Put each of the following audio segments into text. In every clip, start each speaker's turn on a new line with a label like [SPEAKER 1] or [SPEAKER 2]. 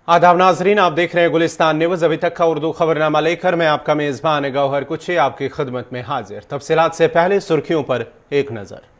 [SPEAKER 1] आदाब नाजरीन, आप देख रहे हैं गुलिस्तान न्यूज। अभी तक का उर्दू खबरनामा लेकर मैं आपका मेजबान गौहर कुछी आपकी खिदमत में हाजिर। तफसीलात से पहले सुर्खियों पर एक नजर।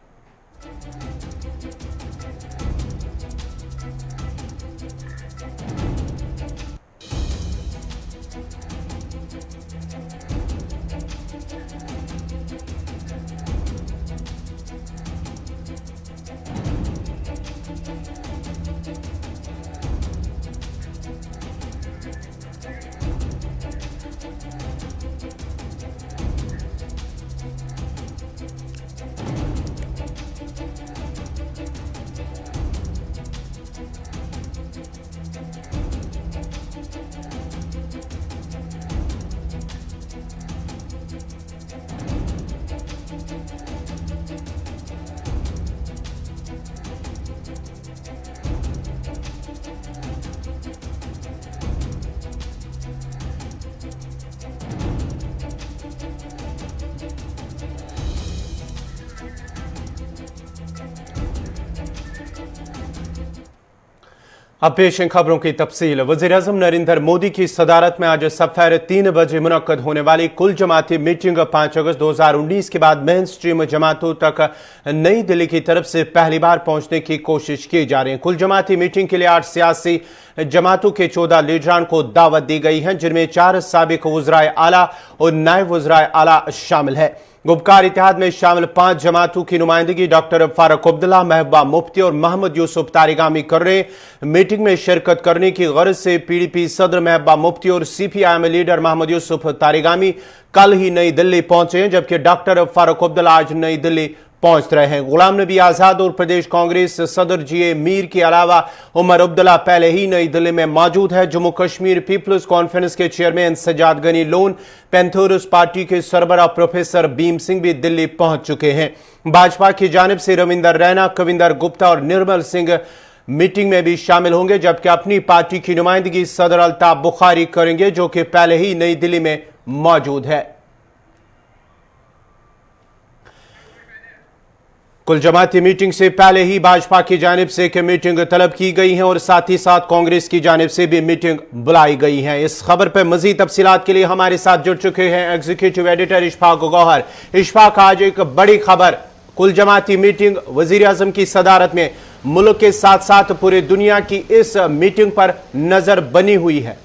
[SPEAKER 1] अब पेश इन खबरों की तफसील। वज़ीर-ए-आज़म नरेंद्र मोदी की सदारत में आज सफर 3 बजे मुनक्कद होने वाली कुल जमाती मीटिंग 5 अगस्त 2019 के बाद मेन स्ट्रीम जमातों तक नई दिल्ली की तरफ से पहली बार पहुंचने की कोशिश की जा रही है। कुल जमाती मीटिंग के लिए 8 सियासी जमातों के 14 लीडरान को दावत दी गई है, जिनमें 4 साबिक वज़राए आला और नायब वज़राए आला शामिल है। गुपकार इत्तेहाद में शामिल 5 जमातों की नुमाइंदगी डॉक्टर फारूक अब्दुल्ला, महबूबा मुफ्ती और मोहम्मद यूसुफ तारिगामी कर रहे हैं। मीटिंग में शिरकत करने की गर्ज से पीडीपी सदर महबूबा मुफ्ती और सीपीआईएम लीडर मोहम्मद यूसुफ तारिगामी कल ही नई दिल्ली पहुंचे हैं, जबकि डॉक्टर फारूक अब्दुल्ला आज नई दिल्ली पहुंच रहे हैं। गुलाम नबी आजाद और प्रदेश कांग्रेस सदर जीए मीर के अलावा उमर अब्दुल्ला पहले ही नई दिल्ली में मौजूद है। जम्मू कश्मीर पीपल्स कॉन्फ्रेंस के chairman Sajad Gani Lone, Panthers party के सरबराह प्रोफेसर भीम सिंह भी दिल्ली पहुंच चुके हैं। भाजपा की जानिब से रविंदर रैना, कविंदर गुप्ता और निर्मल सिंह मीटिंग में भी शामिल होंगे, जबकि अपनी पार्टी की नुमाइंदगी सदर अल्ताफ बुखारी करेंगे, जो कि पहले ही नई दिल्ली में मौजूद है। कुल जमाती मीटिंग से पहले ही भाजपा की जानिब से कि मीटिंग तलब की गई है और साथ ही साथ कांग्रेस की जानिब से भी मीटिंग बुलाई गई है। इस खबर पर मजीद तफसीलात के लिए हमारे साथ जुड़ चुके हैं एग्जीक्यूटिव एडिटर इशफाक गौहर। इशफाक, आज एक बड़ी खबर, कुल जमाती मीटिंग वजीर आजम की सदारत में मुल्क के साथ साथ पूरी दुनिया की इस मीटिंग पर नजर बनी हुई है।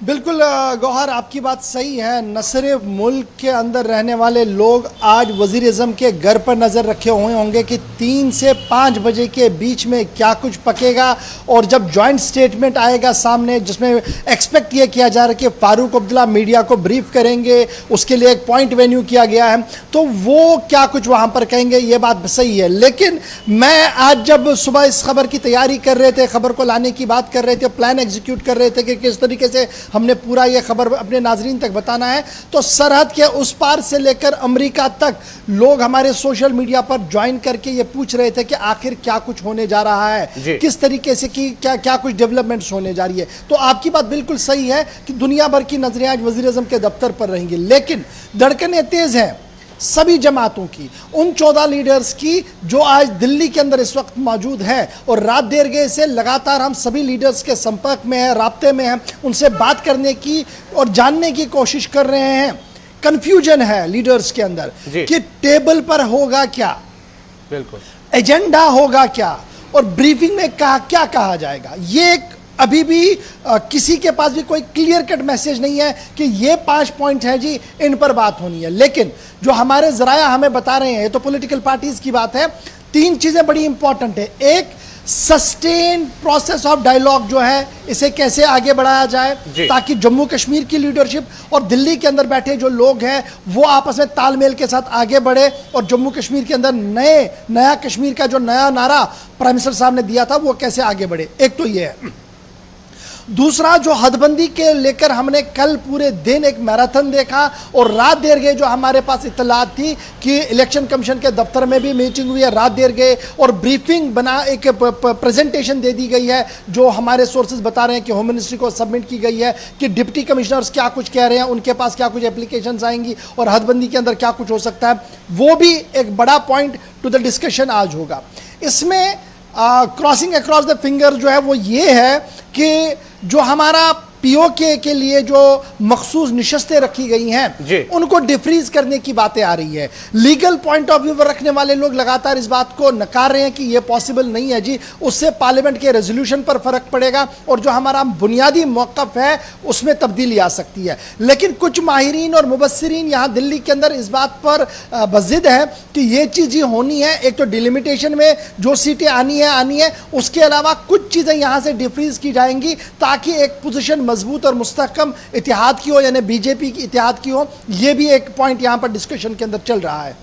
[SPEAKER 2] बिल्कुल गौहर, आपकी बात सही है। न सिर्फ मुल्क के अंदर रहने वाले लोग आज वज़ीर आज़म के घर पर नज़र रखे हुए होंगे कि 3 से 5 बजे के बीच में क्या कुछ पकेगा, और जब जॉइंट स्टेटमेंट आएगा सामने जिसमें एक्सपेक्ट ये किया जा रहा है कि फारूक अब्दुल्ला मीडिया को ब्रीफ करेंगे, उसके लिए एक पॉइंट वेन्यू किया गया है, तो वो क्या कुछ वहाँ पर कहेंगे, ये बात सही है। लेकिन मैं आज जब सुबह इस खबर की तैयारी कर रहे थे, खबर को लाने की बात कर रहे थे, प्लान एग्जीक्यूट कर रहे थे कि किस तरीके से हमने पूरा ये खबर अपने नाजरीन तक बताना है, तो सरहद के उस पार से लेकर अमेरिका तक लोग हमारे सोशल मीडिया पर ज्वाइन करके ये पूछ रहे थे कि आखिर क्या कुछ होने जा रहा है, किस तरीके से कि क्या कुछ डेवलपमेंट्स होने जा रही है। तो आपकी बात बिल्कुल सही है कि दुनिया भर की नजरें आज वजीर आजम के दफ्तर पर रहेंगी, लेकिन धड़कनें तेज हैं सभी जमातों की, उन 14 लीडर्स की जो आज दिल्ली के अंदर इस वक्त मौजूद हैं, और रात देर गए से लगातार हम सभी लीडर्स के संपर्क में हैं, राब्ते में हैं, उनसे बात करने की और जानने की कोशिश कर रहे हैं। कंफ्यूजन है लीडर्स के अंदर कि टेबल पर होगा क्या, बिल्कुल एजेंडा होगा क्या, और ब्रीफिंग में क्या कहा जाएगा। ये अभी भी किसी के पास भी कोई क्लियर कट मैसेज नहीं है कि ये 5 पॉइंट हैं जी, इन पर बात होनी है। लेकिन जो हमारे जराया हमें बता रहे हैं, ये तो पॉलिटिकल पार्टीज की बात है, 3 चीजें बड़ी इंपॉर्टेंट है। एक, सस्टेन प्रोसेस ऑफ डायलॉग जो है, इसे कैसे आगे बढ़ाया जाए ताकि जम्मू कश्मीर की लीडरशिप और दिल्ली के अंदर बैठे जो लोग हैं वो आपस में तालमेल के साथ आगे बढ़े, और जम्मू कश्मीर के अंदर नया कश्मीर का जो नया नारा प्राइम मिनिस्टर साहब ने दिया था वो कैसे आगे बढ़े। एक तो ये है। दूसरा, जो हदबंदी के लेकर हमने कल पूरे दिन एक मैराथन देखा, और रात देर गए जो हमारे पास इत्तलात थी कि इलेक्शन कमीशन के दफ्तर में भी मीटिंग हुई है, रात देर गए और ब्रीफिंग बना एक प्रेजेंटेशन दे दी गई है, जो हमारे सोर्सेज बता रहे हैं कि होम मिनिस्ट्री को सबमिट की गई है कि डिप्टी कमिश्नर्स क्या कुछ कह रहे हैं, उनके पास क्या कुछ एप्लीकेशंस आएंगी और हदबंदी के अंदर क्या कुछ हो सकता है। वो भी एक बड़ा पॉइंट टू द डिस्कशन आज होगा। इसमें क्रॉसिंग अक्रॉस द फिंगर जो है वो ये है कि जो हमारा पीओके के लिए जो मखसूस निशस्तें रखी गई हैं उनको डिफ्रीज करने की बातें आ रही है। लीगल पॉइंट ऑफ व्यू पर रखने वाले लोग लगातार इस बात को नकार रहे हैं कि यह पॉसिबल नहीं है जी, उससे पार्लियामेंट के रेजोल्यूशन पर फर्क पड़ेगा और जो हमारा बुनियादी मौक़िफ़ है उसमें तब्दीली आ सकती है। लेकिन कुछ माहिरीन और मुबस्सिरीन यहाँ दिल्ली के अंदर इस बात पर बज़िद है कि यह चीज़ ही होनी है। एक तो डिलिमिटेशन में जो सीटें आनी है, उसके अलावा कुछ चीज़ें यहाँ से डिफ्रीज की जाएंगी ताकि एक पोजीशन मजबूत और मुस्तहकम इतिहाद की हो, यानी बीजेपी की इतिहाद की हो। यह भी एक पॉइंट यहां पर डिस्कशन के अंदर चल रहा है।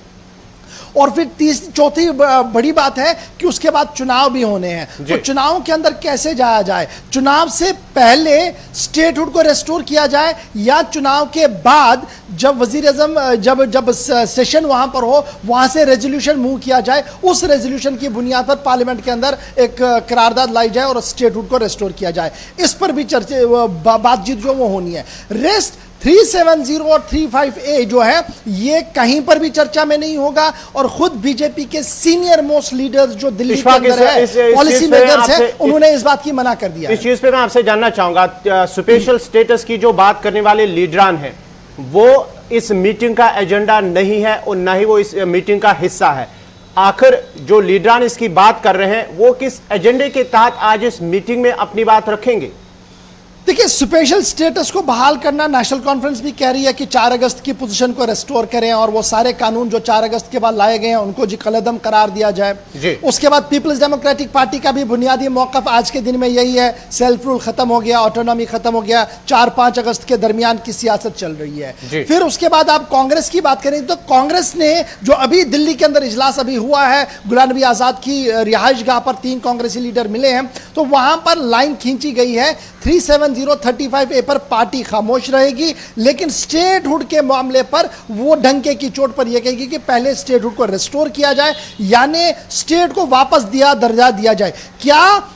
[SPEAKER 2] और फिर चौथी बड़ी बात है कि उसके बाद चुनाव भी होने हैं, तो चुनाव के अंदर कैसे जाया जाए, चुनाव से पहले स्टेटहुड को रेस्टोर किया जाए या चुनाव के बाद जब वजीर आजम जब सेशन वहां पर हो वहां से रेजोल्यूशन मूव किया जाए, उस रेजोल्यूशन की बुनियाद पर पार्लियामेंट के अंदर एक करारदाद लाई जाए और स्टेटहुड को रेस्टोर किया जाए। इस पर भी बातचीत जो वो होनी है। रेस्ट 370 और 35A जो है ये कहीं पर भी चर्चा में नहीं होगा और खुद बीजेपी के सीनियर मोस्ट लीडर्स जो दिल्ली के अंदर है, पॉलिसी मेकर्स हैं, उन्होंने इस बात की मना कर दिया।
[SPEAKER 1] इस चीज पे मैं आपसे जानना चाहूंगा, स्पेशल स्टेटस की जो बात करने वाले लीडरान हैं वो इस मीटिंग का एजेंडा नहीं है और ना ही वो इस मीटिंग का हिस्सा है। आखिर जो लीडरान इसकी बात कर रहे हैं वो किस एजेंडे के तहत आज इस मीटिंग में अपनी बात रखेंगे?
[SPEAKER 2] देखिए, स्पेशल स्टेटस को बहाल करना नेशनल कॉन्फ्रेंस भी कह रही है कि 4 अगस्त की पोजीशन को रेस्टोर करें और वो सारे कानून जो 4 अगस्त के बाद लाए गए हैं उनको जी कलअदम करार दिया जाए। उसके बाद पीपल्स डेमोक्रेटिक पार्टी का भी बुनियादी मौक़िफ़ आज के दिन में यही है, सेल्फ रूल खत्म हो गया, ऑटोनॉमी खत्म हो गया, 4-5 अगस्त के दरमियान की सियासत चल रही है। फिर उसके बाद आप कांग्रेस की बात करें तो कांग्रेस ने जो अभी दिल्ली के अंदर इजलास अभी हुआ है, गुलाम नबी आज़ाद की रिहाइश गाह पर 3 कांग्रेसी लीडर मिले हैं, तो वहां पर लाइन खींची गई है 370-35A पर पार्टी खामोश रहेगी, लेकिन स्टेटहुड के मामले पर वो डंके की चोट पर यह कहेगी कि पहले स्टेटहुड को रेस्टोर किया जाए, यानी स्टेट को वापस दर्जा दिया जाए। क्या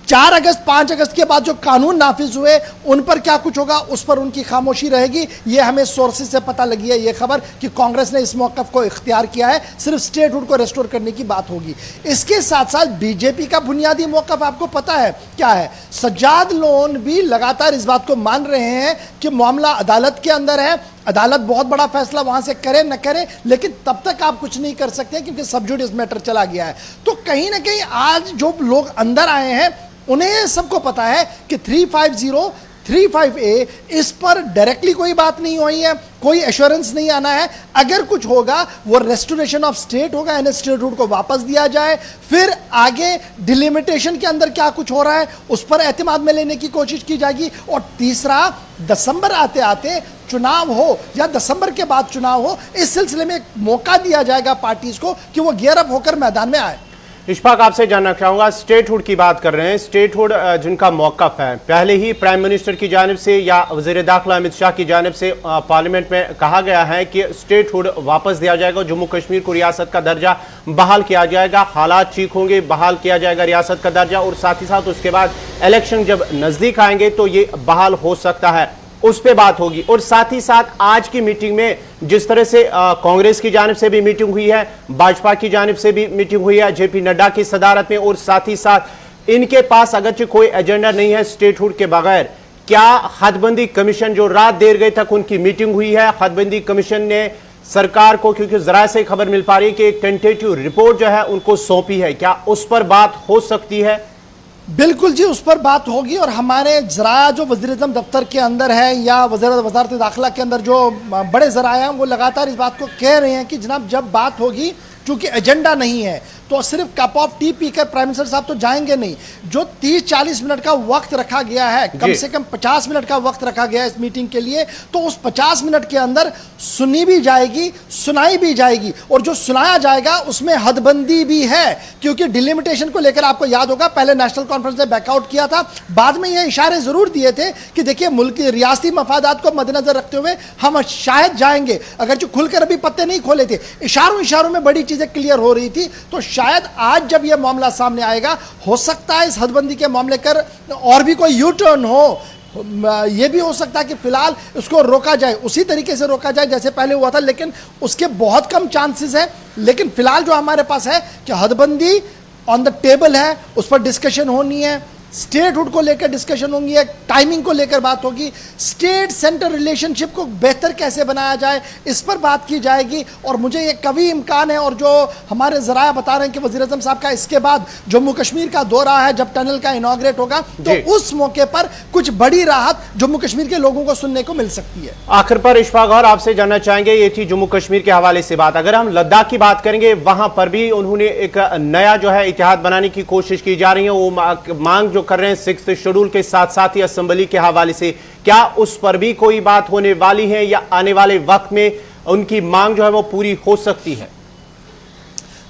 [SPEAKER 2] 4 अगस्त 5 अगस्त के बाद जो कानून नाफिज हुए उन पर क्या कुछ होगा, उस पर उनकी खामोशी रहेगी। यह हमें सोर्सेज से पता लगी है यह खबर कि कांग्रेस ने इस मौक़िफ़ को इख्तियार किया है, सिर्फ स्टेटहुड को रेस्टोर करने की बात होगी। इसके साथ साथ बीजेपी का बुनियादी मौक़िफ़ आपको पता है क्या है। सज्जाद लोन भी लगातार इस बात को मान रहे हैं कि मामला अदालत के अंदर है, अदालत बहुत बड़ा फैसला वहां से करे न करे, लेकिन तब तक आप कुछ नहीं कर सकते क्योंकि सब जुडिस मैटर चला गया है। तो कहीं ना कहीं आज जो लोग अंदर आए हैं उन्हें सबको पता है कि 350-35A इस पर डायरेक्टली कोई बात नहीं हुई है, कोई एश्योरेंस नहीं आना है। अगर कुछ होगा वो रेस्टोरेशन ऑफ स्टेट होगा, यानी स्टेटहुड को वापस दिया जाए। फिर आगे डिलिमिटेशन के अंदर क्या कुछ हो रहा है उस पर एतमाद में लेने की कोशिश की जाएगी। और तीसरा, दिसंबर आते आते चुनाव हो या दिसंबर के बाद चुनाव हो, इस सिलसिले में एक मौका दिया जाएगा पार्टीज को कि वो गियर अप होकर मैदान में आए।
[SPEAKER 1] इशफाक, आपसे जानना चाहूंगा, स्टेटहुड की बात कर रहे हैं, स्टेटहुड जिनका मौक़िफ़ है, पहले ही प्राइम मिनिस्टर की जानिब से या वज़ीर दाखिला अमित शाह की जानिब से पार्लियामेंट में कहा गया है कि स्टेटहुड वापस दिया जाएगा, जम्मू कश्मीर को रियासत का दर्जा बहाल किया जाएगा, हालात ठीक होंगे, बहाल किया जाएगा रियासत का दर्जा, और साथ ही साथ उसके बाद इलेक्शन जब नज़दीक आएंगे तो ये बहाल हो सकता है, उस पे बात होगी। और साथ ही साथ आज की मीटिंग में जिस तरह से कांग्रेस की जानिब से भी मीटिंग हुई है, भाजपा की जानिब से भी मीटिंग हुई है जेपी नड्डा की सदारत में, और साथ ही साथ इनके पास अगरचे कोई एजेंडा नहीं है स्टेटहुड के बगैर। क्या हदबंदी कमीशन जो रात देर गई तक उनकी मीटिंग हुई है, हदबंदी कमीशन ने सरकार को, क्योंकि जरा से खबर मिल पा रही है कि एक टेंटेटिव रिपोर्ट जो है उनको सौंपी है, क्या उस पर बात हो सकती है?
[SPEAKER 2] बिल्कुल जी, उस पर बात होगी। और हमारे जराया जो वज़ीर-ए-आज़म दफ्तर के अंदर है या वज़ारत दाखिला के अंदर जो बड़े जराया हैं वो लगातार इस बात को कह रहे हैं कि जनाब जब बात होगी, चूंकि एजेंडा नहीं है तो सिर्फ कप ऑफ टी पीकर प्राइम मिनिस्टर साहब तो जाएंगे नहीं। जो 30-40 मिनट का वक्त रखा गया है, कम से कम 50 मिनट का वक्त रखा गया है इस मीटिंग के लिए, तो उस 50 मिनट के अंदर सुनी भी जाएगी, सुनाई भी जाएगी, और जो सुनाया जाएगा उसमें हदबंदी भी है। क्योंकि डिलिमिटेशन को लेकर आपको याद होगा पहले नेशनल कॉन्फ्रेंस ने बैकआउट किया था, बाद में ये इशारे जरूर दिए थे कि देखिए मुल्क की रियासती मफादात को मद्देनजर रखते हुए हम शायद जाएंगे, अगर जो खुलकर अभी पत्ते नहीं खोले थे, इशारों में बड़ी चीजें क्लियर हो रही थी। तो शायद आज जब यह मामला सामने आएगा, हो सकता है इस हदबंदी के मामले कर और भी कोई यू टर्न हो, यह भी हो सकता है कि फिलहाल उसको रोका जाए, उसी तरीके से रोका जाए जैसे पहले हुआ था, लेकिन उसके बहुत कम चांसेस है। लेकिन फिलहाल जो हमारे पास है कि हदबंदी ऑन द टेबल है, उस पर डिस्कशन होनी है, स्टेटहुड को लेकर डिस्कशन होंगी, एक टाइमिंग को लेकर बात होगी, स्टेट सेंटर रिलेशनशिप को बेहतर कैसे बनाया जाए इस पर बात की जाएगी। और मुझे ये कभी इम्कान है, और जो हमारे जराया बता रहे हैं कि वज़ीर आज़म साहब का इसके बाद जम्मू कश्मीर का दौरा है, जब टनल का इनॉग्रेट होगा तो उस मौके पर कुछ बड़ी राहत जम्मू कश्मीर के लोगों को सुनने को मिल सकती है।
[SPEAKER 1] आखिर पर इशफाक गौहर, आपसे जानना चाहेंगे, ये थी जम्मू कश्मीर के हवाले से बात। अगर हम लद्दाख की बात करेंगे, वहां पर भी उन्होंने एक नया जो है इतिहाद बनाने की कोशिश की जा रही है। वो मांग जो कर रहे हैं 6th शेड्यूल के साथ साथ ही असेंबली के हवाले से, क्या उस पर भी कोई बात होने वाली है या आने वाले वक्त में उनकी मांग जो है वो पूरी हो सकती है?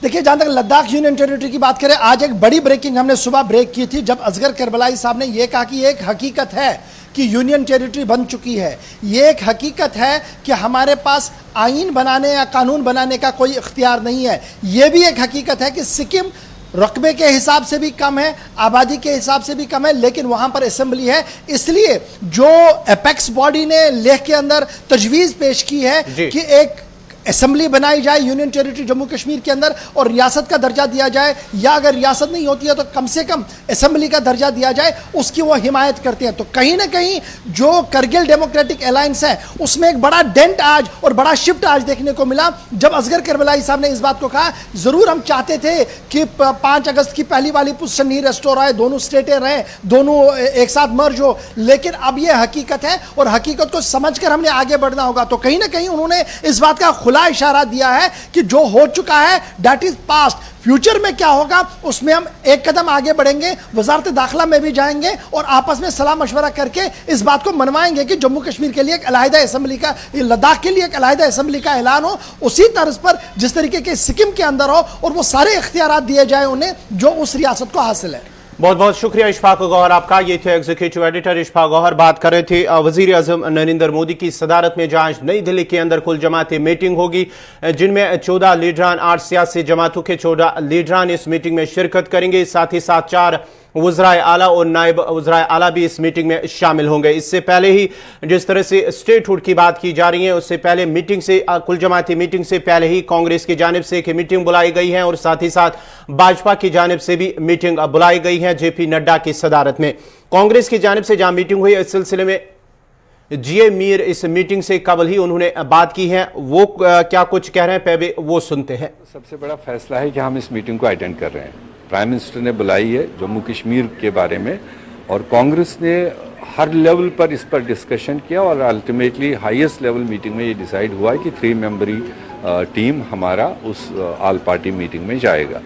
[SPEAKER 2] देखिए, जहां तक लद्दाख यूनियन टेरिटरी की बात करें, आज एक बड़ी ब्रेकिंग हमने सुबह ब्रेक की थी, जब असगर करबलाई साहब ने यह कहा कि एक हकीकत है कि यूनियन टेरिटरी बन चुकी है। ये एक हकीकत है कि हमारे पास आईन बनाने या कानून बनाने का कोई इख्तियार नहीं है। यह भी एक हकीकत है कि सिक्किम रकबे के हिसाब से भी कम है, आबादी के हिसाब से भी कम है, लेकिन वहां पर असेंबली है। इसलिए जो एपेक्स बॉडी ने लेह के अंदर तजवीज़ पेश की है कि एक असेंबली बनाई जाए यूनियन टेरिटरी जम्मू कश्मीर के अंदर और रियासत का दर्जा दिया जाए, या अगर रियासत नहीं होती है तो कम से कम असेंबली का दर्जा दिया जाए, उसकी वो हिमायत करते हैं। तो कहीं ना कहीं जो करगिल डेमोक्रेटिक अलायंस है उसमें एक बड़ा डेंट आज और बड़ा शिफ्ट आज देखने को मिला, जब असगर करबलाई साहब ने इस बात को कहा, जरूर हम चाहते थे कि 5 अगस्त की पहली वाली पोजीशन नहीं रेस्टोर आए, दोनों स्टेटें रहें, दोनों एक साथ मर्ज हो, लेकिन अब यह हकीकत है और हकीकत को समझकर हमने आगे बढ़ना होगा। तो कहीं ना कहीं उन्होंने इस बात का खुला इशारा दिया है कि जो हो चुका है दैट इज पास्ट, फ्यूचर में क्या होगा उसमें हम एक कदम आगे बढ़ेंगे, वजारत दाखिला में भी जाएंगे और आपस में सलाह मशवरा करके इस बात को मनवाएंगे कि जम्मू कश्मीर के लिए एक अलहदा असेंबली का, लद्दाख के लिए एक अलहदा असेंबली का ऐलान हो, उसी तर्ज पर जिस तरीके के सिक्किम के अंदर हो, और वो सारे इख्तियारात दिए जाए उन्हें जो उस रियासत को हासिल है।
[SPEAKER 1] बहुत बहुत शुक्रिया इशफाक गौहर आपका। ये थे एग्जीक्यूटिव एडिटर इशफाक गौहर, बात कर रहे थे वजीर आजम नरेंद्र मोदी की सदारत में जहां नई दिल्ली के अंदर कुल जमाती मीटिंग होगी, जिनमें 14 लीडरान 8 सियासी जमातों के 14 लीडरान इस मीटिंग में शिरकत करेंगे। साथ ही साथ 4 वज़राए आला और नायब वज़राए आला भी इस मीटिंग में शामिल होंगे। इससे पहले ही जिस तरह से स्टेटहुड की बात की जा रही है, उससे पहले मीटिंग से, कुल जमाती मीटिंग से पहले ही कांग्रेस की जानिब से एक मीटिंग बुलाई गई है और साथ ही साथ भाजपा की जानिब से भी मीटिंग बुलाई गई है जेपी नड्डा की सदारत में। कांग्रेस की जानिब से जहां मीटिंग हुई, इस सिलसिले में जीए मीर इस मीटिंग से कबल ही उन्होंने बात की है, वो क्या कुछ कह रहे हैं पहले वो सुनते हैं।
[SPEAKER 3] सबसे बड़ा फैसला है कि हम इस मीटिंग को अटेंड कर रहे हैं। प्राइम मिनिस्टर ने बुलाई है जम्मू कश्मीर के बारे में, और कांग्रेस ने हर लेवल पर इस पर डिस्कशन किया और अल्टीमेटली हाईएस्ट लेवल मीटिंग में ये डिसाइड हुआ है कि 3 मेंबरी टीम हमारा उस ऑल पार्टी मीटिंग में जाएगा।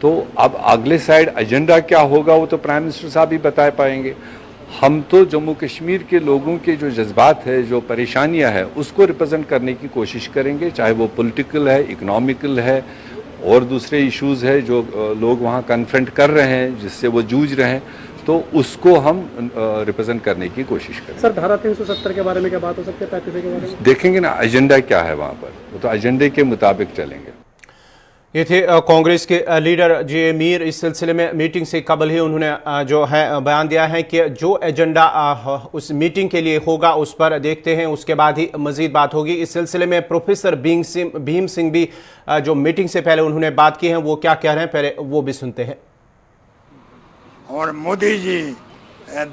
[SPEAKER 3] तो अब अगले साइड एजेंडा क्या होगा वो तो प्राइम मिनिस्टर साहब ही बता पाएंगे। हम तो जम्मू कश्मीर के लोगों के जो जज्बात है, जो परेशानियां हैं, उसको रिप्रेजेंट करने की कोशिश करेंगे, चाहे वो पॉलिटिकल है, इकोनॉमिकल है और दूसरे इश्यूज़ है जो लोग वहाँ कन्फ्रंट कर रहे हैं, जिससे वो जूझ रहे हैं, तो उसको हम रिप्रेजेंट करने की कोशिश करें।
[SPEAKER 4] सर, धारा 370 के बारे में क्या बात हो सकती है, 35 के बारे में
[SPEAKER 3] देखेंगे ना एजेंडा क्या है वहाँ पर, वो तो एजेंडे के मुताबिक चलेंगे।
[SPEAKER 1] ये थे कांग्रेस के लीडर जीए मीर। इस सिलसिले में मीटिंग से कबल ही उन्होंने जो है बयान दिया है कि जो एजेंडा उस मीटिंग के लिए होगा उस पर देखते हैं, उसके बाद ही मजीद बात होगी। इस सिलसिले में प्रोफेसर भीम सिंह भी जो मीटिंग से पहले उन्होंने बात की है, वो क्या कह रहे हैं पहले वो भी सुनते हैं।
[SPEAKER 5] और मोदी जी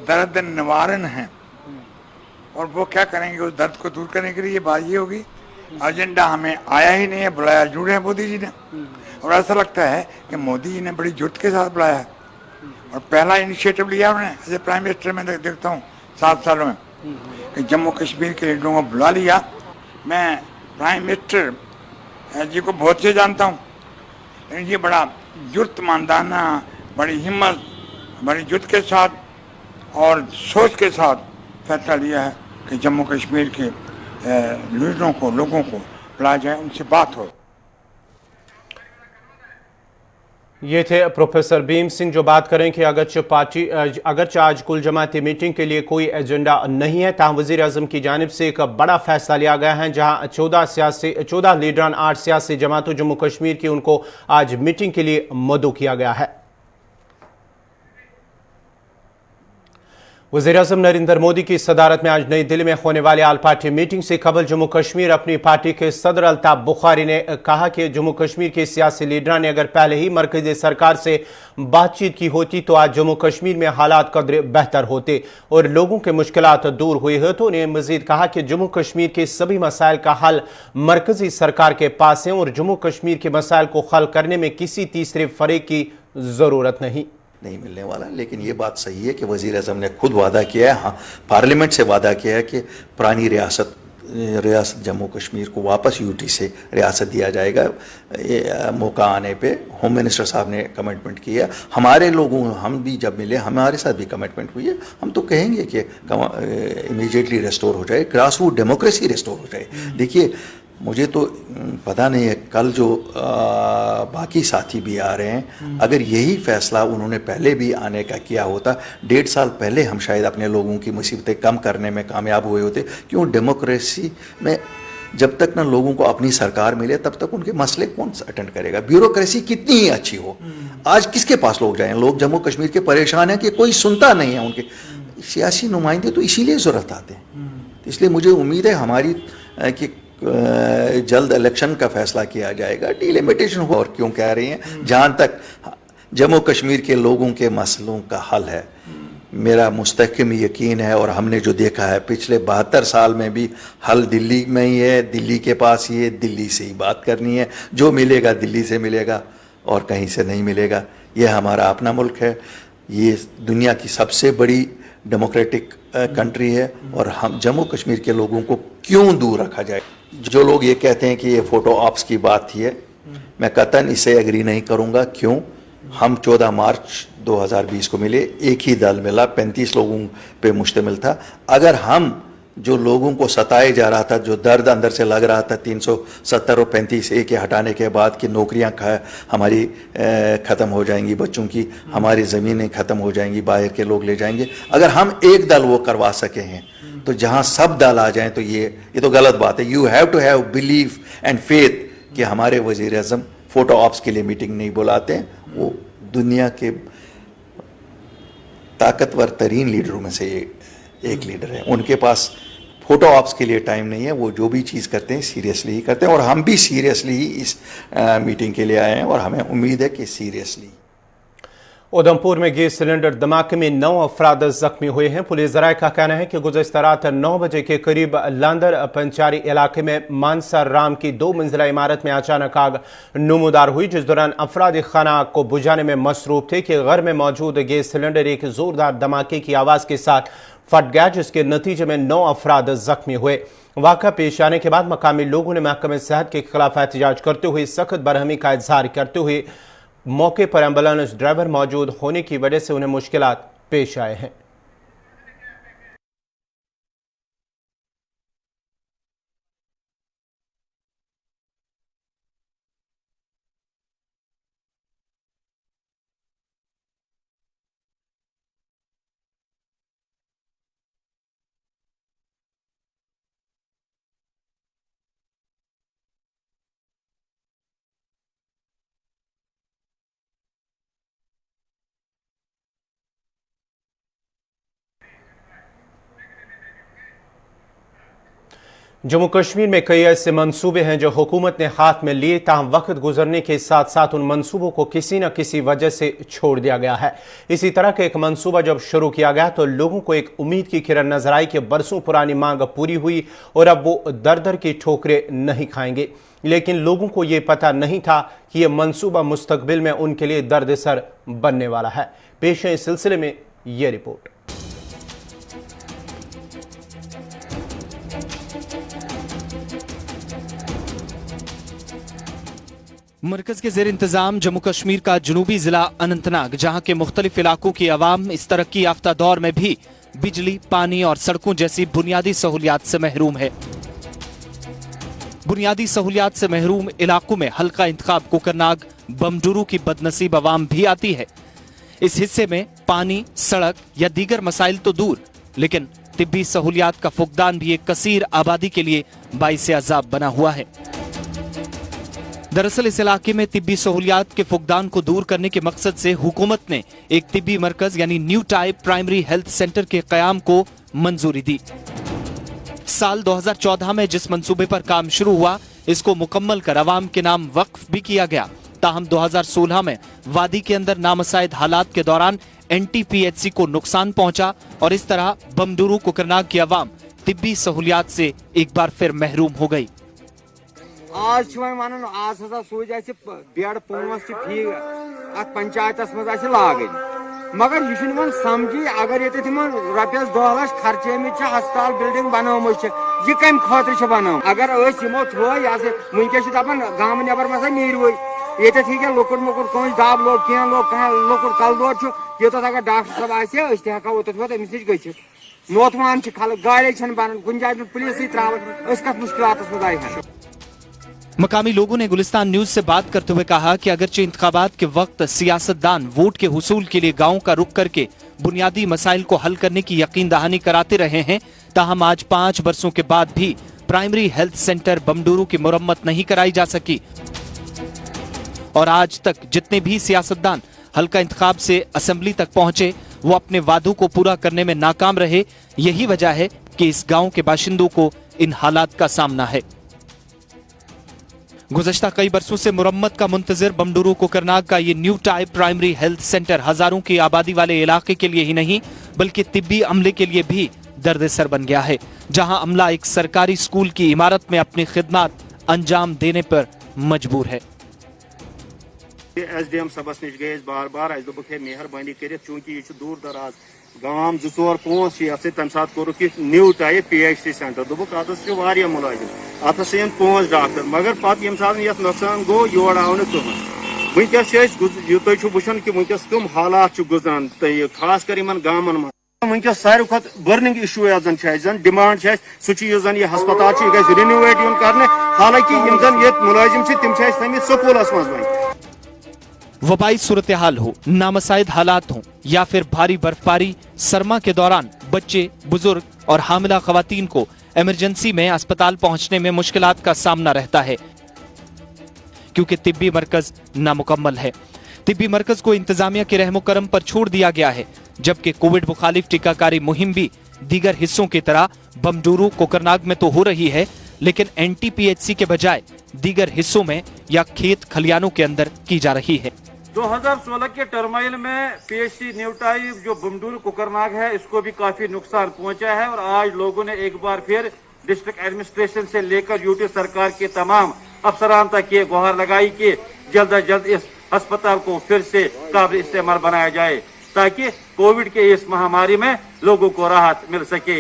[SPEAKER 5] दर्द निवारण हैं और वो क्या करेंगे उस दर्द को दूर करने के लिए। बात ये होगी एजेंडा हमें आया ही नहीं है, बुलाया जरूर है मोदी जी ने, और ऐसा लगता है कि मोदी जी ने बड़ी जुट के साथ बुलाया है और पहला इनिशिएटिव लिया उन्होंने एज ए प्राइम मिनिस्टर। में देखता हूँ 7 सालों में कि जम्मू कश्मीर के लीडरों को बुला लिया। मैं प्राइम मिनिस्टर जी को बहुत से जानता हूँ, लेकिन ये बड़ा जुट मानदाना, बड़ी हिम्मत, बड़ी जुट के साथ और सोच के साथ फैसला लिया है कि जम्मू कश्मीर के लीडरों को, लोगों को बुलाया जाए, उनसे बात हो।
[SPEAKER 1] ये थे प्रोफेसर भीम सिंह जो बात करें कि अगरचे आज कुल जमाती मीटिंग के लिए कोई एजेंडा नहीं है, ताहम वज़ीर आज़म की जानिब से एक बड़ा फैसला लिया गया है, जहां 14 लीडरान 8 सियासी जमातों जम्मू कश्मीर की, उनको आज मीटिंग के लिए मदऊ किया गया है। वज़ीर-ए-आज़म नरेंद्र मोदी की सदारत में आज नई दिल्ली में होने वाली आल पार्टी मीटिंग से कबल जम्मू कश्मीर अपनी पार्टी के सदर अल्ताफ बुखारी ने कहा कि जम्मू कश्मीर के सियासी लीडरान ने अगर पहले ही मरकजी सरकार से बातचीत की होती तो आज जम्मू कश्मीर में हालात कदर बेहतर होते और लोगों के मुश्किलात दूर हुए होते। उन्हें मजीद कहा कि जम्मू कश्मीर के सभी मसाइल का हल मरकजी सरकार के पास है और जम्मू कश्मीर के मसाइल को हल करने में किसी तीसरे फरीक की जरूरत नहीं
[SPEAKER 6] मिलने वाला। लेकिन ये बात सही है कि वज़ीर आज़म ने खुद वादा किया है, हाँ पार्लियामेंट से वादा किया है कि पुरानी रियासत जम्मू कश्मीर को वापस यूटी से रियासत दिया जाएगा। मौका आने पे होम मिनिस्टर साहब ने कमिटमेंट किया। हमारे लोगों हम भी जब मिले हमारे साथ भी कमिटमेंट हुई है। हम तो कहेंगे कि इमीडिएटली रेस्टोर हो जाए, ग्रास रूट डेमोक्रेसी रेस्टोर हो जाए। देखिए मुझे तो पता नहीं है, कल जो बाकी साथी भी आ रहे हैं, अगर यही फैसला उन्होंने पहले भी आने का किया होता, 1.5 साल पहले हम शायद अपने लोगों की मुसीबतें कम करने में कामयाब हुए होते। क्यों डेमोक्रेसी में जब तक ना लोगों को अपनी सरकार मिले तब तक उनके मसले कौन अटेंड करेगा। ब्यूरोक्रेसी कितनी ही अच्छी हो, आज किसके पास लोग जाएं। लोग जम्मू कश्मीर के परेशान हैं कि कोई सुनता नहीं है उनके। सियासी नुमाइंदे तो इसीलिए ज़रूरत आते हैं। इसलिए मुझे उम्मीद है हमारी कि जल्द इलेक्शन का फैसला किया जाएगा, डिलिमिटेशन हो। और क्यों कह रही हैं, जहाँ तक जम्मू कश्मीर के लोगों के मसलों का हल है, मेरा मुस्तहकम यकीन है और हमने जो देखा है पिछले 72 साल में भी हल दिल्ली में ही है, दिल्ली के पास ही है, दिल्ली से ही बात करनी है। जो मिलेगा दिल्ली से मिलेगा और कहीं से नहीं मिलेगा। ये हमारा अपना मुल्क है, ये दुनिया की सबसे बड़ी डेमोक्रेटिक कंट्री है और हम जम्मू कश्मीर के लोगों को क्यों दूर रखा जाए। जो लोग ये कहते हैं कि ये फोटो ऑप्स की बात थी है, मैं कतन इससे एग्री नहीं करूंगा। क्यों? हम 14 मार्च 2020 को मिले, एक ही दल मिला, 35 लोगों पे मुश्तमिल था। अगर हम जो लोगों को सताए जा रहा था, जो दर्द अंदर से लग रहा था 370 और 35A के हटाने के बाद कि नौकरियां हमारी ख़त्म हो जाएंगी, बच्चों की हमारी ज़मीनें ख़त्म हो जाएंगी, बाहर के लोग ले जाएंगे, अगर हम एक दल वो करवा सके हैं तो जहां सब दल आ जाएं तो ये तो गलत बात है। You have to have belief and faith कि हमारे वज़ीर आज़म फोटो ऑप्स के लिए मीटिंग नहीं बुलाते हैं। वो दुनिया के ताकतवर तरीन लीडरों में से एक लीडर है, उनके पास फोटो ऑप्स के लिए टाइम नहीं है। वो जो भी चीज़ करते हैं सीरियसली ही करते हैं और हम भी सीरियसली ही इस मीटिंग के लिए आए हैं और हमें उम्मीद है कि सीरियसली।
[SPEAKER 1] उधमपुर में गैस सिलेंडर धमाके में 9 अफराद जख्मी हुए हैं। पुलिस ज़राए का कहना है कि गुज़श्ता रात 9 बजे के करीब लांदर पंचारी इलाके में मानसा राम की 2 मंजिला इमारत में अचानक आग नमूदार हुई, जिस दौरान अफराद खाना आग को बुझाने में मसरूफ थे कि घर में मौजूद गैस सिलेंडर एक जोरदार धमाके की आवाज़ के साथ फट गया, जिसके नतीजे में 9 अफराद जख्मी हुए। वाक़ा पेश आने के बाद मकामी लोगों ने महकमे सेहत के खिलाफ एहतजाज करते हुए सख्त बरहमी का इजहार करते हुए मौके पर एम्बुलेंस ड्राइवर मौजूद होने की वजह से उन्हें मुश्किलात पेश आए हैं। जम्मू कश्मीर में कई ऐसे मंसूबे हैं जो हुकूमत ने हाथ में लिए, ताहम वक्त गुजरने के साथ साथ उन मंसूबों को किसी न किसी वजह से छोड़ दिया गया है। इसी तरह का एक मंसूबा जब शुरू किया गया तो लोगों को एक उम्मीद की किरण नजर आई कि बरसों पुरानी मांग पूरी हुई और अब वो दर दर की ठोकरें नहीं खाएंगे। लेकिन लोगों को ये पता नहीं था कि यह मंसूबा मुस्तकबिल में उनके लिए दर्दसर बनने वाला है। पेश है इस सिलसिले में ये रिपोर्ट।
[SPEAKER 7] मरकज के जेर इंतजाम जम्मू कश्मीर का जनूबी जिला अनंतनाग, जहां के मुख्तलिफ इलाकों की आवाम इस तरक्की याफ्ता दौर में भी बिजली, पानी और सड़कों जैसी बुनियादी सहूलियात से महरूम है। बुनियादी सहूलियात से महरूम इलाकों में हल्का इंतखाब कोकरनाग बमडुरू की बदनसीब आवाम भी आती है। इस हिस्से में पानी, सड़क या दीगर मसाइल तो दूर, लेकिन तिब्बी सहूलियात का फुकदान भी एक कसीर आबादी के लिए बाइस अजाब बना हुआ है। दरअसल इस इलाके में तिब्बी सहूलियात के फुकदान को दूर करने के मकसद से हुकूमत ने एक तिब्बी मरकज यानी new type primary health centre के कयाम को मंजूरी दी। साल 2014 में जिस मंसूबे पर काम शुरू हुआ, इसको मुकम्मल कर अवाम के नाम वक्फ भी किया गया। ताहम 2016 में वादी के अंदर नामसाइद हालात के दौरान NTPHC को नुकसान पहुंचा और इस तरह बमडूरू कोकरनाग की अवाम तिब्बी सहूलियात से एक बार फिर महरूम हो गई।
[SPEAKER 8] आज वन आज हसा सूज बेड 5 फी पंचायत मज लागन, मगर यह समझी अगर ये रपस 2 लाख खर्चे हस्पताल बिल्डिंग बनम यह कम खतर बन, अगर यमो थो वनकस दपान गाम नबर मसा नीरव ये लुकुट मुकुट कह दब लोग कह लोग लुकुट कल दौद योत अगर डॉक्टर साहब आको ओत अमिस नश गि नोतवान खल गाड़े बन कुछ जाए पुलिस त्रावन कत मुश्किलात मज आए।
[SPEAKER 7] मकामी लोगों ने गुलिस्तान न्यूज से बात करते हुए कहा कि अगरचे इंतखाबात के वक्त सियासतदान वोट के हुसूल के लिए गाँव का रुख करके बुनियादी मसाइल को हल करने की यकीन दहानी कराते रहे हैं, ताहम आज 5 बरसों के बाद भी प्राइमरी हेल्थ सेंटर बमडूरू की मुरम्मत नहीं कराई जा सकी और आज तक जितने भी सियासतदान हल्का इंतखाब से असेंबली तक पहुंचे वो अपने वादों को पूरा करने में नाकाम रहे। यही वजह है कि इस गांव के बाशिंदों को इन हालात का सामना है। गुज़श्ता कई बरसों से मुरम्मत का मुंतजर बमडूरू कोकरनाग का ये new type primary health centre हजारों की आबादी वाले इलाके के लिए ही नहीं बल्कि तिब्बी अमले के लिए भी दर्द सर बन गया है, जहां अमला एक सरकारी स्कूल की इमारत में अपनी खिदमत अंजाम देने पर मजबूर है।
[SPEAKER 9] SDM सबस नश गए बार बार दोक मेहरबानी कर चूंकि यह दूर दराज गाम 2-4-5 तम सात कोर न्यू टाइप PHC सेंटर दोक अत मुलाजिम अत 5 डॉक्टर, मगर पत ये सात नुकसान गो योर आव कह वनकस वुचान कि वनकस कम हालात गुजरान खास कर इन गामन में वनकस सारे खुद बर्निंग इशू जन डिमांड सह यह हस्पताल गि रिन्यूवेट कर, हालांकि ये मुलाजिम तम थमित स्कूलस मज
[SPEAKER 7] वबाई सूरत हाल हो, नामसाइद हालात हों या फिर भारी बर्फबारी सरमा के दौरान बच्चे, बुजुर्ग और हामिला खवातीन को इमरजेंसी में अस्पताल पहुंचने में मुश्किलात का सामना रहता है क्योंकि तिब्बी मरकज नामुकम्मल है। तिब्बी मरकज को इंतजामिया के रहमो करम पर छोड़ दिया गया है, जबकि कोविड मुखालिफ टीकाकारी मुहिम भी दीगर हिस्सों की तरह बमडूरू कोकरनाग में तो हो रही है, लेकिन NTPHC के बजाय दीगर हिस्सों में या खेत खलियानों के अंदर की जा रही है।
[SPEAKER 9] 2016 के टर्माइल में PHC न्यू टाइप जो बमडूरू कोकरनाग है इसको भी काफी नुकसान पहुंचा है और आज लोगों ने एक बार फिर डिस्ट्रिक्ट एडमिनिस्ट्रेशन से लेकर यूटी सरकार के तमाम अफसरान तक ये गुहार लगाई कि जल्द अज जल्द इस अस्पताल को फिर से काबिल इस्तेमाल बनाया जाए ताकि कोविड के इस महामारी में लोगों को राहत मिल सके।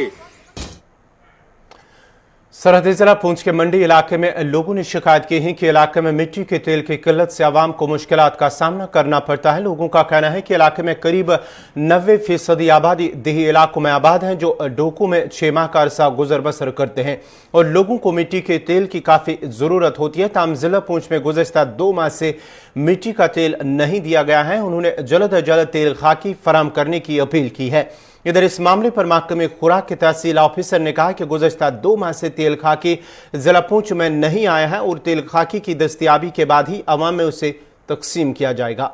[SPEAKER 1] सरहदी जिला पुंछ के मंडी इलाके में लोगों ने शिकायत की है कि इलाके में मिट्टी के तेल की किल्लत से आवाम को मुश्किलात का सामना करना पड़ता है। लोगों का कहना है कि इलाके में करीब 90% आबादी देही इलाकों में आबाद हैं जो डोकू में 6 माह का अरसा गुजर बसर करते हैं और लोगों को मिट्टी के तेल की काफ़ी ज़रूरत होती है। ताम जिला पुंछ में गुज़श्ता 2 माह से मिट्टी का तेल नहीं दिया गया है। उन्होंने जल्द अज जल्द तेल खाकी फराम करने की अपील की है। इधर इस मामले पर महकमे खुराक के तहसील ऑफिसर ने कहा कि गुज़श्ता 2 माह से तेल खाकी जिला पुंछ में नहीं आया है और तेल खाकी की दस्तयाबी के बाद ही अवाम में उसे तकसीम किया जाएगा।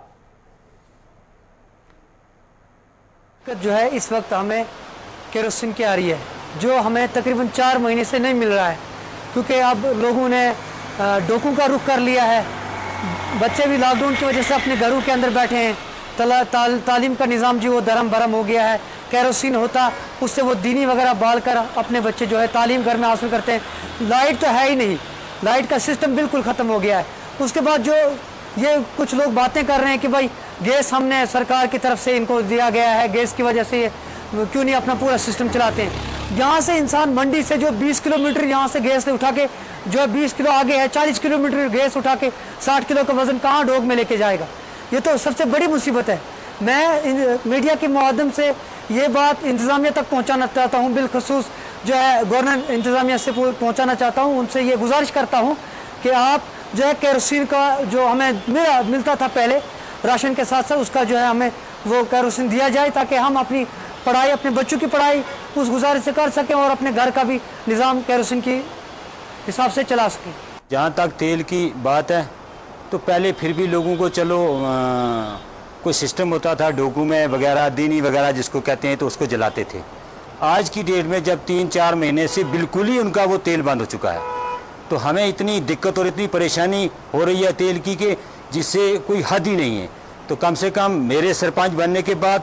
[SPEAKER 10] जो है इस वक्त हमें केरोसिन की आ रही है जो हमें तकरीबन 4 महीने से नहीं मिल रहा है क्योंकि अब लोगों ने डोकू का रुख कर लिया है। बच्चे भी लॉकडाउन की वजह से अपने घरों के अंदर बैठे हैं। तालीम का निज़ाम जो वो दरम भरम हो गया है। केरोसिन होता उससे वो दीनी वगैरह बाल कर अपने बच्चे जो है तालीम घर में हासिल करते हैं। लाइट तो है ही नहीं, लाइट का सिस्टम बिल्कुल ख़त्म हो गया है। उसके बाद जो ये कुछ लोग बातें कर रहे हैं कि भाई गैस हमने सरकार की तरफ से इनको दिया गया है, गैस की वजह से क्यों नहीं अपना पूरा सिस्टम चलाते हैं। यहाँ से इंसान मंडी से जो 20 किलोमीटर यहाँ से गैस उठा के जो है 20 किलो आगे है 40 किलोमीटर गैस उठा के 60 किलो का वजन कहाँ डोग में लेके जाएगा। ये तो सबसे बड़ी मुसीबत है। मैं मीडिया के माध्यम से ये बात इंतज़ामिया तक पहुँचाना चाहता हूँ, बिलखसूस जो है गवर्नमेंट इंतज़ामिया से पहुँचाना चाहता हूँ। उनसे ये गुजारिश करता हूँ कि आप जो है केरोसिन का जो हमें मिलता था पहले राशन के साथ साथ उसका जो है हमें वो केरोसिन दिया जाए ताकि हम अपनी पढ़ाई अपने बच्चों की पढ़ाई उस गुजारिश से कर सकें और अपने घर का भी निज़ाम केरोसिन की हिसाब से चला सकें।
[SPEAKER 11] जहाँ तक तेल की बात है तो पहले फिर भी लोगों को चलो कोई सिस्टम होता था, डॉक्यूमेंट वगैरह, दीनी वगैरह जिसको कहते हैं, तो उसको जलाते थे। आज की डेट में जब 3-4 महीने से बिल्कुल ही उनका वो तेल बंद हो चुका है, तो हमें इतनी दिक्कत और इतनी परेशानी हो रही है तेल की कि जिससे कोई हद ही नहीं है। तो कम से कम मेरे सरपंच बनने के बाद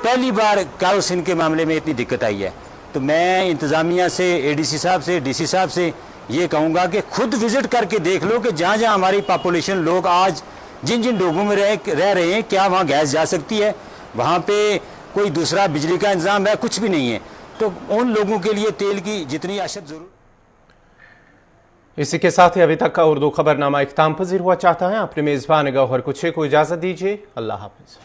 [SPEAKER 11] पहली बार केरोसिन के मामले में इतनी दिक्कत आई है। तो मैं इंतज़ामिया से, एडीसी साहब से, डीसी साहब से ये कहूँगा कि खुद विज़िट करके देख लो कि जहाँ जहाँ हमारी पॉपुलेशन लोग आज जिन जिन लोगों में रह रहे हैं, क्या वहाँ गैस जा सकती है, वहाँ पे कोई दूसरा बिजली का इंतज़ाम है, कुछ भी नहीं है। तो उन लोगों के लिए तेल की जितनी अशद ज़रूरत।
[SPEAKER 1] इसी के साथ ही अभी तक का उर्दू खबरनामा इख्ताम पजीर हुआ चाहता है। अपने मेज़बान गौहर कुछे को इजाज़त दीजिए। अल्लाह हाफ़िज़।